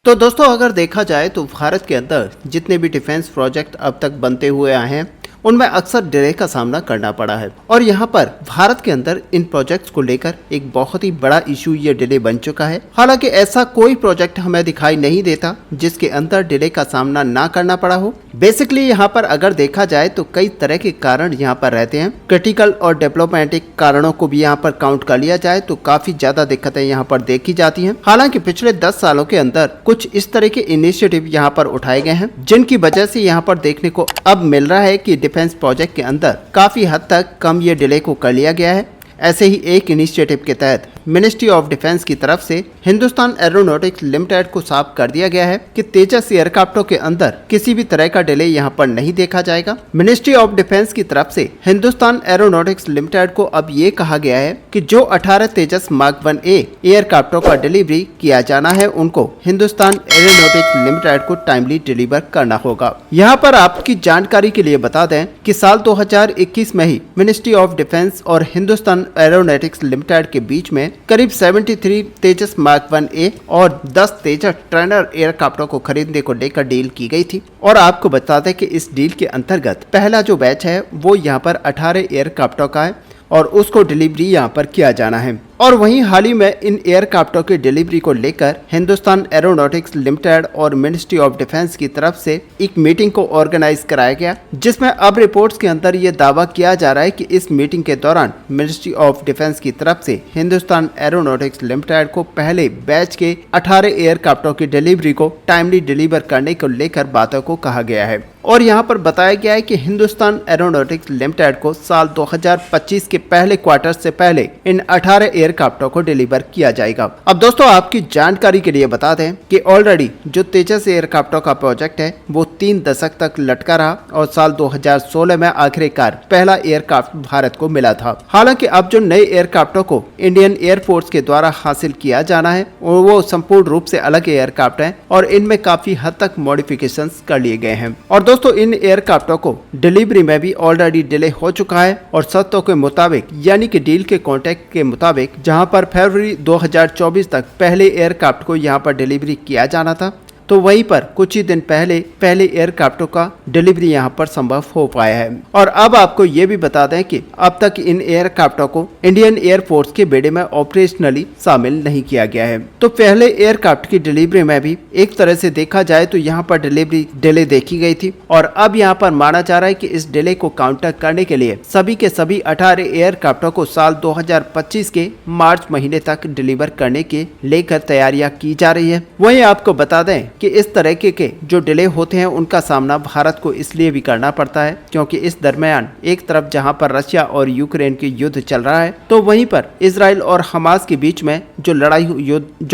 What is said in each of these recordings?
तो दोस्तों अगर देखा जाए तो भारत के अंदर जितने भी डिफेंस प्रोजेक्ट अब तक बनते हुए आए हैं उनमें अक्सर डिले का सामना करना पड़ा है और यहाँ पर भारत के अंदर इन प्रोजेक्ट्स को लेकर एक बहुत ही बड़ा इशू ये डिले बन चुका है। हालांकि ऐसा कोई प्रोजेक्ट हमें दिखाई नहीं देता जिसके अंदर डिले का सामना ना करना पड़ा हो। बेसिकली यहाँ पर अगर देखा जाए तो कई तरह के कारण यहाँ पर रहते हैं। क्रिटिकल और डेवलपमेंटिक कारणों को भी यहाँ पर काउंट कर लिया जाए तो काफी ज्यादा दिक्कतें यहाँ पर देखी जाती हैं। हालांकि पिछले 10 सालों के अंदर कुछ इस तरह के इनिशिएटिव यहाँ पर उठाए गए हैं जिनकी वजह से यहाँ पर देखने को अब मिल रहा है कि डिफेंस प्रोजेक्ट के अंदर काफी हद तक कम ये डिले को कर लिया गया है। ऐसे ही एक इनिशिएटिव के तहत मिनिस्ट्री ऑफ डिफेंस की तरफ से हिंदुस्तान एरोनॉटिक्स लिमिटेड को साफ कर दिया गया है कि तेजस एयरक्राफ्टों के अंदर किसी भी तरह का डिले यहां पर नहीं देखा जाएगा। मिनिस्ट्री ऑफ डिफेंस की तरफ से हिंदुस्तान एरोनॉटिक्स लिमिटेड को अब ये कहा गया है कि जो 18 तेजस मार्क 1A एयरक्राफ्टों का डिलीवरी किया जाना है उनको हिंदुस्तान एरोनॉटिक्स लिमिटेड को टाइमली डिलीवर करना होगा। यहाँ पर आपकी जानकारी के लिए बता दें कि साल 2021 में ही मिनिस्ट्री ऑफ डिफेंस और हिंदुस्तान एरोनॉटिक्स लिमिटेड के बीच में करीब 73 तेजस मार्क 1A और 10 तेजस ट्रेनर एयरक्राफ्टों को खरीदने को लेकर डील की गई थी। और आपको बता दें कि इस डील के अंतर्गत पहला जो बैच है वो यहाँ पर 18 एयरक्राफ्टों का है और उसको डिलीवरी यहाँ पर किया जाना है। और वहीं हाल ही में इन एयरक्राफ्टों की डिलीवरी को लेकर हिंदुस्तान एरोनॉटिक्स लिमिटेड और मिनिस्ट्री ऑफ डिफेंस की तरफ से एक मीटिंग को ऑर्गेनाइज कराया गया, जिसमें अब रिपोर्ट्स के अंदर ये दावा किया जा रहा है कि इस मीटिंग के दौरान मिनिस्ट्री ऑफ डिफेंस की तरफ से हिंदुस्तान एरोनॉटिक्स लिमिटेड को पहले बैच के 18 एयरक्राफ्टों की डिलीवरी को टाइमली डिलीवर करने को लेकर बातों को कहा गया है। और यहाँ पर बताया गया है कि हिंदुस्तान एरोनॉटिक्स लिमिटेड को साल 2025 के पहले क्वार्टर से पहले इन 18 एयरक्राफ्टों को डिलीवर किया जाएगा। अब दोस्तों आपकी जानकारी के लिए बता दें कि ऑलरेडी जो तेजस एयरक्राफ्टों का प्रोजेक्ट है वो 3 दशक तक लटका रहा और साल 2016 में आखिरकार पहला एयरक्राफ्ट भारत को मिला था। हालांकि अब जो नए एयरक्राफ्टों को इंडियन एयरफोर्स के द्वारा हासिल किया जाना है वो संपूर्ण रूप से अलग एयरक्राफ्ट है और इनमें काफी हद तक मॉडिफिकेशन कर लिए गए हैं। और दोस्तों इन एयरक्राफ्टों को डिलीवरी में भी ऑलरेडी डिले हो चुका है और शर्तों के मुताबिक यानी कि डील के कॉन्ट्रैक्ट के मुताबिक जहां पर फरवरी 2024 तक पहले एयरक्राफ्ट को यहां पर डिलीवरी किया जाना था तो वहीं पर कुछ ही दिन पहले एयरक्राफ्टों का डिलीवरी यहां पर संभव हो पाया है। और अब आपको ये भी बता दें कि अब तक इन एयरक्राफ्टों को इंडियन एयरफोर्स के बेड़े में ऑपरेशनली शामिल नहीं किया गया है। तो पहले एयरक्राफ्ट की डिलीवरी में भी एक तरह से देखा जाए तो यहाँ पर डिलीवरी डिले देखी गई थी और अब यहाँ पर माना जा रहा है कि इस डिले को काउंटर करने के लिए सभी के सभी 18 एयरक्राफ्टों को साल 2025 के मार्च महीने तक डिलीवर करने के लेकर तैयारियां की जा रही है। वहीं आपको बता दें कि इस तरह के जो डिले होते हैं उनका सामना भारत को इसलिए भी करना पड़ता है क्योंकि इस दरमियान एक तरफ जहां पर रशिया और यूक्रेन की युद्ध चल रहा है तो वहीं पर इजराइल और हमास के बीच में जो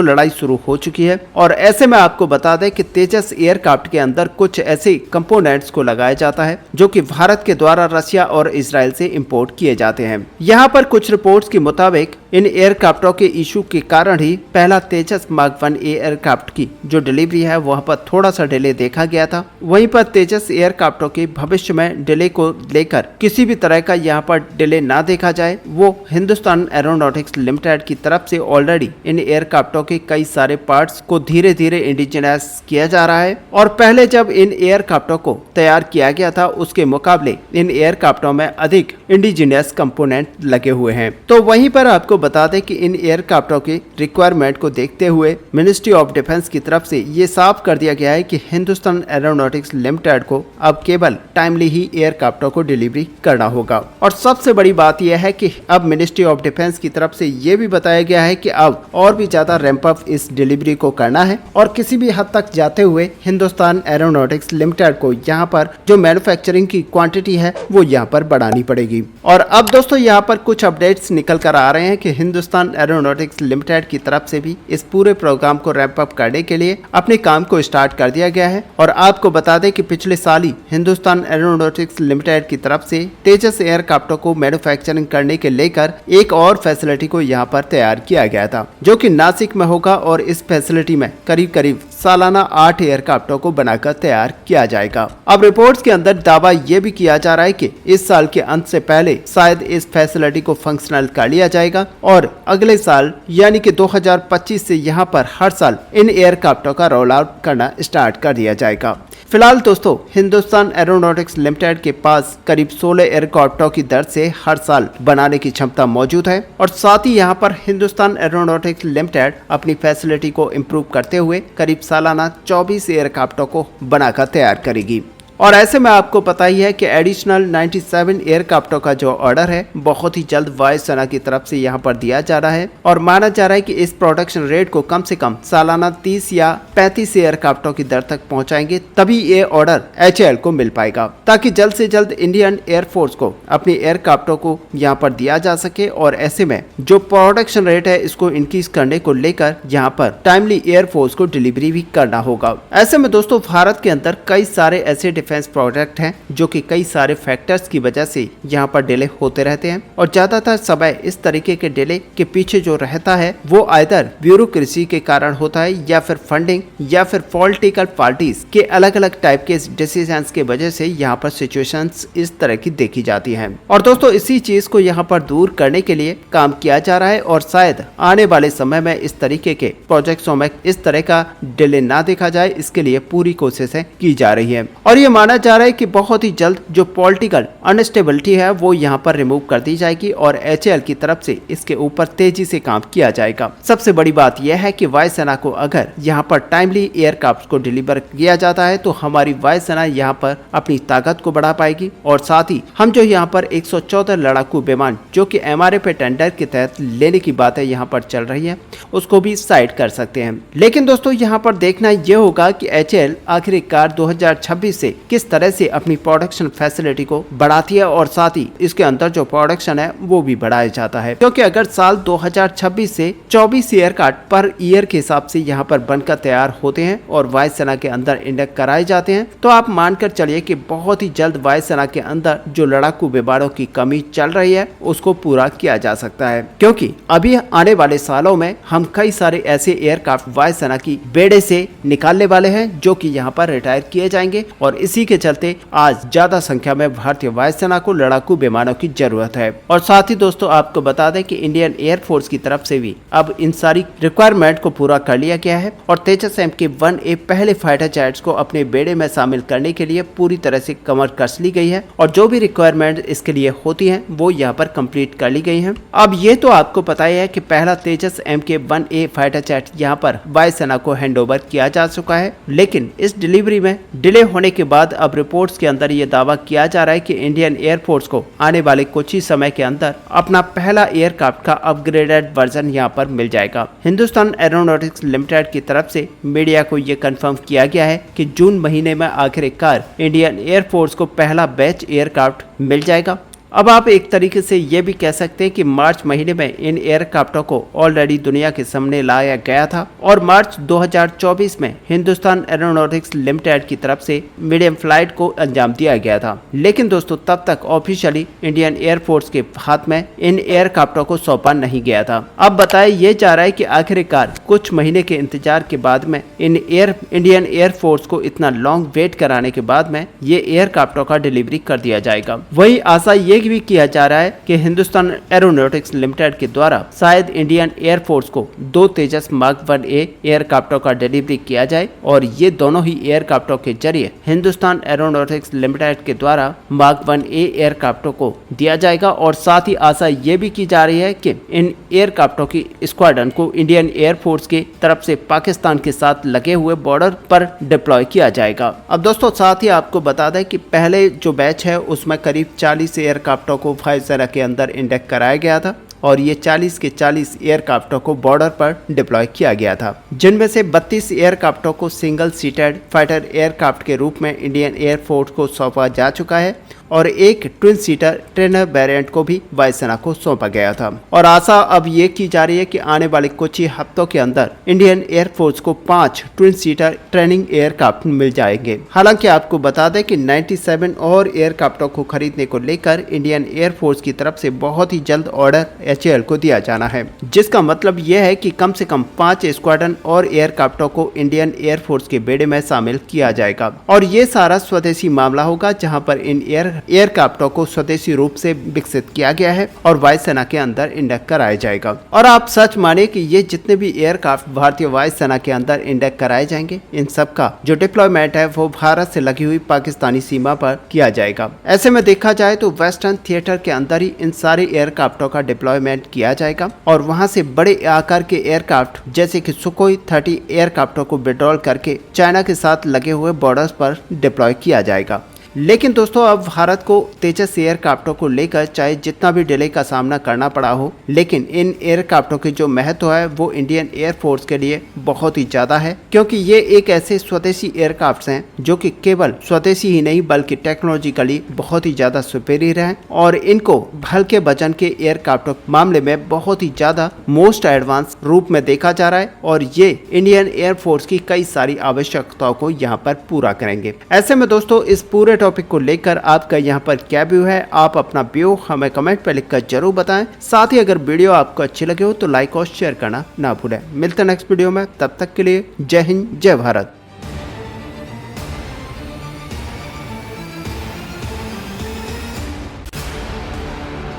लड़ाई शुरू हो चुकी है। और ऐसे में आपको बता दें कि तेजस एयरक्राफ्ट के अंदर कुछ ऐसे कंपोनेंट्स को लगाया जाता है जो कि भारत के द्वारा रशिया और इजराइल से इंपोर्ट किए जाते हैं। यहाँ पर कुछ रिपोर्ट्स के मुताबिक इन एयरक्राफ्टों के इशू के कारण ही पहला तेजस मार्क 1A एयरक्राफ्ट की जो डिलीवरी है वहाँ पर थोड़ा सा डिले देखा गया था। वहीं पर तेजस एयरक्राफ्टों के भविष्य में डिले को लेकर किसी भी तरह का यहाँ पर डिले ना देखा जाए वो हिंदुस्तान एरोनॉटिक्स लिमिटेड की तरफ से ऑलरेडी इन एयरक्राफ्टों के कई सारे पार्ट्स को धीरे धीरे इंडिजिनस किया जा रहा है। और पहले जब इन एयरक्राफ्टों को तैयार किया गया था उसके मुकाबले इन एयरक्राफ्टों में अधिक इंडिजिनियस कंपोनेंट लगे हुए हैं। तो वहीं पर आपको बता दें कि इन एयरक्राफ्टों के रिक्वायरमेंट को देखते हुए मिनिस्ट्री ऑफ डिफेंस की तरफ से ये साफ कर दिया गया है कि हिंदुस्तान एरोनॉटिक्स लिमिटेड को अब केवल टाइमली ही एयरक्राफ्टों को डिलीवरी करना होगा। और सबसे बड़ी बात यह है कि अब मिनिस्ट्री ऑफ डिफेंस की तरफ से ये भी बताया गया है कि अब और भी ज्यादा रैंप अप इस डिलीवरी को करना है और किसी भी हद तक जाते हुए हिंदुस्तान एरोनॉटिक्स लिमिटेड को यहाँ पर जो मैन्युफैक्चरिंग की क्वांटिटी है वो यहाँ पर बढ़ानी पड़ेगी। और अब दोस्तों यहाँ पर कुछ अपडेट्स निकल कर आ रहे हैं कि हिंदुस्तान एरोनॉटिक्स लिमिटेड की तरफ से भी इस पूरे प्रोग्राम को रैंप अप करने के लिए अपने काम को स्टार्ट कर दिया गया है। और आपको बता दें कि पिछले साल ही हिंदुस्तान एरोनॉटिक्स लिमिटेड की तरफ से तेजस एयरक्राफ्टों को मैन्युफैक्चरिंग करने के लेकर एक और फैसिलिटी को यहाँ पर तैयार किया गया था जो कि नासिक में होगा और इस फैसिलिटी में करीब सालाना 8 एयरक्राफ्टों को बनाकर तैयार किया जाएगा। अब रिपोर्ट्स के अंदर दावा ये भी किया जा रहा है कि इस साल के अंत से पहले शायद इस फैसिलिटी को फंक्शनल कर लिया जाएगा और अगले साल यानी कि 2025 से यहाँ पर हर साल इन एयरक्राफ्टों का रोल आउट करना स्टार्ट कर दिया जाएगा। फिलहाल दोस्तों हिंदुस्तान एरोनॉटिक्स लिमिटेड के पास करीब 16 एयरक्राफ्टों की दर से हर साल बनाने की क्षमता मौजूद है और साथ ही यहाँ पर हिंदुस्तान एरोनॉटिक्स लिमिटेड अपनी फैसिलिटी को इम्प्रूव करते हुए करीब सालाना 24 एयरक्राफ्टों को बनाकर तैयार करेगी। और ऐसे में आपको पता ही है कि एडिशनल 97 एयरक्राफ्टों का जो ऑर्डर है बहुत ही जल्द वायुसेना की तरफ से यहाँ पर दिया जा रहा है और माना जा रहा है कि इस प्रोडक्शन रेट को कम से कम सालाना 30 या 35 एयरक्राफ्टों की दर तक पहुँचाएंगे, तभी ये ऑर्डर HAL को मिल पाएगा ताकि जल्द से जल्द इंडियन एयरफोर्स को अपनी एयरक्राफ्टों को यहाँ पर दिया जा सके। और ऐसे में जो प्रोडक्शन रेट है इसको इंक्रीज करने को लेकर यहाँ पर टाइमली एयरफोर्स को डिलीवरी भी करना होगा। ऐसे में दोस्तों भारत के अंदर कई सारे ऐसे डिफेंस प्रोजेक्ट हैं जो कि कई सारे फैक्टर्स की वजह से यहाँ पर डिले होते रहते हैं और ज्यादातर समय इस तरीके के डिले के पीछे जो रहता है वो आइदर ब्यूरोक्रेसी के कारण होता है या फिर फंडिंग या फिर पॉलिटिकल पार्टीज के अलग अलग टाइप के डिसीजंस के वजह से यहाँ पर सिचुएशंस इस तरह की देखी जाती हैं। और दोस्तों इसी चीज को यहाँ पर दूर करने के लिए काम किया जा रहा है और शायद आने वाले समय में इस तरीके के प्रोजेक्ट्सों में इस तरह का डिले ना देखा जाए, इसके लिए पूरी कोशिशें की जा रही है। और ये माना जा रहा है कि बहुत ही जल्द जो पॉलिटिकल अनस्टेबिलिटी है वो यहाँ पर रिमूव कर दी जाएगी और HAL की तरफ से इसके ऊपर तेजी से काम किया जाएगा। सबसे बड़ी बात यह है कि वायुसेना को अगर यहाँ पर टाइमली एयरक्राफ्ट को डिलीवर किया जाता है तो हमारी वायुसेना यहाँ पर अपनी ताकत को बढ़ा पाएगी और साथ ही हम जो यहाँ पर 114 लड़ाकू विमान जो कि MRA पे टेंडर के तहत लेने की बात है यहाँ पर चल रही है उसको भी साइड कर सकते हैं। लेकिन दोस्तों यहाँ पर देखना यह होगा कि HAL आखिरकार 2026 से किस तरह से अपनी प्रोडक्शन फैसिलिटी को बढ़ाती है और साथ ही इसके अंदर जो प्रोडक्शन है वो भी बढ़ाया जाता है, क्योंकि अगर साल 2026 से 24 एयरक्राफ्ट पर ईयर के हिसाब से यहाँ पर बनकर तैयार होते हैं और वायुसेना के अंदर इंडक्ट कराए जाते हैं तो आप मानकर चलिए कि बहुत ही जल्द वायुसेना के अंदर जो लड़ाकू विमानों की कमी चल रही है उसको पूरा किया जा सकता है, क्योंकि अभी आने वाले सालों में हम कई सारे ऐसे एयरक्राफ्ट वायुसेना की बेड़े से निकालने वाले हैं जो कि यहाँ पर रिटायर किए जाएंगे और इसी के चलते आज ज्यादा संख्या में भारतीय वायुसेना को लड़ाकू विमानों की जरूरत है। और साथ ही दोस्तों आपको बता दें कि इंडियन एयरफोर्स की तरफ से भी अब इन सारी रिक्वायरमेंट को पूरा कर लिया गया है और तेजस MK-1A पहले फाइटर जेट्स को अपने बेड़े में शामिल करने के लिए पूरी तरह से कमर कस ली गई है और जो भी रिक्वायरमेंट इसके लिए होती है वो यहाँ पर कंप्लीट कर ली गई है। अब ये तो आपको पता ही है कि पहला तेजस MK-1A फाइटर जेट यहाँ पर वायुसेना को हैंडओवर किया जा चुका है, लेकिन इस डिलीवरी में डिले होने के बाद अब रिपोर्ट्स के अंदर ये दावा किया जा रहा है कि इंडियन एयरफोर्स को आने वाले कुछ ही समय के अंदर अपना पहला एयरक्राफ्ट का अपग्रेडेड वर्जन यहाँ पर मिल जाएगा। हिंदुस्तान एरोनॉटिक्स लिमिटेड की तरफ से मीडिया को ये कंफर्म किया गया है कि जून महीने में आखिरकार इंडियन एयरफोर्स को पहला बैच एयरक्राफ्ट मिल जाएगा। अब आप एक तरीके से ये भी कह सकते हैं कि मार्च महीने में इन एयरक्राफ्टों को ऑलरेडी दुनिया के सामने लाया गया था और मार्च 2024 में हिंदुस्तान एरोनॉटिक्स लिमिटेड की तरफ से मीडियम फ्लाइट को अंजाम दिया गया था। लेकिन दोस्तों तब तक ऑफिशियली इंडियन एयरफोर्स के हाथ में इन एयरक्राफ्टों को सौंपा नहीं गया था। अब बताया ये जा रहा है कि आखिरकार कुछ महीने के इंतजार के बाद में इंडियन एयरफोर्स को इतना लॉन्ग वेट कराने के बाद में ये एयरक्राफ्टों का डिलीवरी कर दिया जाएगा। वही आशा ये भी किया जा रहा है कि हिंदुस्तान एरोनॉटिक्स लिमिटेड के द्वारा शायद इंडियन एयरफोर्स को 2 तेजस मार्क 1A एयरक्राफ्टों का डिलीवरी किया जाए और ये दोनों ही एयरक्राफ्टों के जरिए हिंदुस्तान एरोनॉटिक्स लिमिटेड के द्वारा मार्क 1A एयरक्राफ्टों को दिया जाएगा। और साथ ही आशा ये भी की जा रही है कि इन एयरक्राफ्टों की स्क्वाड्रन को इंडियन एयरफोर्स की तरफ से पाकिस्तान के साथ लगे हुए बॉर्डर पर डिप्लॉय किया जाएगा। अब दोस्तों साथ ही आपको बता दें कि पहले जो बैच है उसमें करीब 40 एयरक्राफ्टों को वायुसेना के अंदर इंडक्ट कराया गया था और ये 40 के 40 एयरक्राफ्टों को बॉर्डर पर डिप्लॉय किया गया था, जिनमें से 32 एयरक्राफ्टों को सिंगल सीटेड फाइटर एयरक्राफ्ट के रूप में इंडियन एयरफोर्स को सौंपा जा चुका है और एक ट्विन सीटर ट्रेनर वेरिएंट को भी वायुसेना को सौंपा गया था। और आशा अब ये की जा रही है कि आने वाले कुछ ही हफ्तों के अंदर इंडियन एयरफोर्स को 5 ट्विन सीटर ट्रेनिंग एयरक्राफ्ट मिल जाएंगे। हालांकि आपको बता दें कि 97 और एयरक्राफ्टों को खरीदने को लेकर इंडियन एयरफोर्स की तरफ से बहुत ही जल्द ऑर्डर HAL को दिया जाना है, जिसका मतलब यह है कि कम से कम 5 स्क्वाड्रन और एयरक्राफ्टों को इंडियन एयरफोर्स के बेड़े में शामिल किया जाएगा। और ये सारा स्वदेशी मामला होगा, जहां पर इन एयरक्राफ्टों को स्वदेशी रूप से विकसित किया गया है और वायुसेना के अंदर इंडक्ट कराया जाएगा। और आप सच माने कि ये जितने भी एयरक्राफ्ट भारतीय वायुसेना के अंदर इंडक्ट कराए जाएंगे, इन सब का जो डिप्लॉयमेंट है वो भारत से लगी हुई पाकिस्तानी सीमा पर किया जाएगा। ऐसे में देखा जाए तो वेस्टर्न थिएटर के अंदर ही इन सारे एयरक्राफ्टों का डिप्लॉयमेंट किया जाएगा और वहां से बड़े आकार के एयरक्राफ्ट जैसे कि सुखोई 30 एयरक्राफ्टों को विड्रॉल करके चाइना के साथ लगे हुए बॉर्डर्स पर डिप्लॉय किया जाएगा। लेकिन दोस्तों, अब भारत को तेजस एयरक्राफ्टों को लेकर चाहे जितना भी डिले का सामना करना पड़ा हो, लेकिन इन एयरक्राफ्टों की जो महत्व है वो इंडियन एयरफोर्स के लिए बहुत ही ज्यादा है, क्योंकि ये एक ऐसे स्वदेशी एयरक्राफ्ट हैं जो कि केवल स्वदेशी ही नहीं बल्कि टेक्नोलॉजिकली बहुत ही ज्यादा सुपेरियर हैं और इनको हल्के वजन के एयरक्राफ्टों मामले में बहुत ही ज्यादा मोस्ट एडवांस रूप में देखा जा रहा है और ये इंडियन एयरफोर्स की कई सारी आवश्यकताओं को यहाँ पर पूरा करेंगे। ऐसे में दोस्तों, इस पूरे टॉपिक को लेकर आपका यहाँ पर क्या व्यू है, आप अपना व्यू हमें कमेंट पर लिखकर जरूर बताएं। साथ ही अगर वीडियो आपको अच्छी लगे हो तो लाइक और शेयर करना ना भूलें। मिलते हैं नेक्स्ट वीडियो में, तब तक के लिए जय हिंद जय भारत।